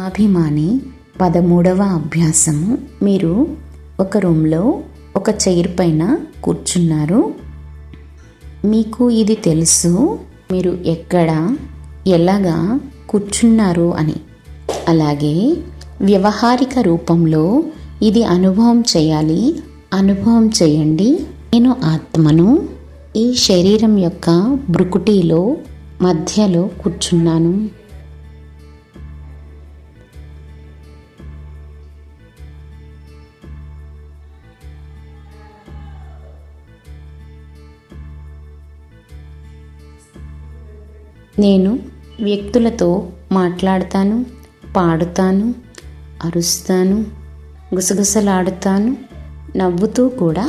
అభిమాని 13వ అభ్యాసము. మీరు ఒక రూమ్లో ఒక చైర్ పైన కూర్చున్నారు. మీకు ఇది తెలుసు మీరు ఎక్కడ ఎలాగా కూర్చున్నారు అని. అలాగే వ్యవహారిక రూపంలో ఇది అనుభవం చేయాలి. అనుభవం చేయండి. నేను ఆత్మను ఈ శరీరం యొక్క భృకుటిలో మధ్యలో కూర్చున్నాను. నేను వ్యక్తులతో మాట్లాడతాను, పాడుతాను, అరుస్తాను, గుసగుసలాడుతాను, నవ్వుతూ కూడా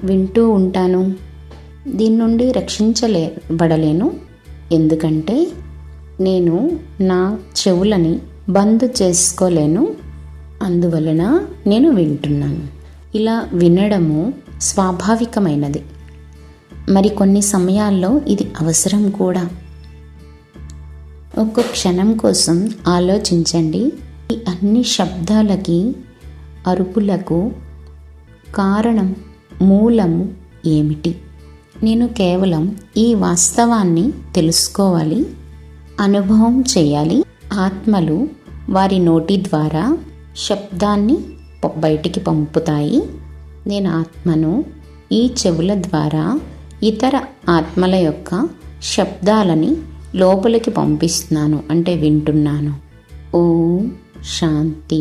వింటూ ఉంటాను. దీని నుండి రక్షించబడలేను. ఎందుకంటే నేను నా చెవులని బంద్ చేసుకోలేను. అందువలన నేను వింటున్నాను. ఇలా వినడము స్వాభావికమైనది. మరి కొన్ని సమయాల్లో ఇది అవసరం కూడా. ఒక్క క్షణం కోసం ఆలోచించండి. ఈ అన్ని శబ్దాలకి, అరుపులకు కారణం, మూలము ఏమిటి? నేను కేవలం ఈ వాస్తవాన్ని తెలుసుకోవాలి, అనుభవం చేయాలి. ఆత్మలు వారి నోటి ద్వారా శబ్దాన్ని బయటికి పంపుతాయి. నేను ఆత్మను ఈ చెవుల ద్వారా ఇతర ఆత్మల యొక్క శబ్దాలని లోపలికి పంపిస్తున్నాను, అంటే వింటున్నాను. ఓం శాంతి.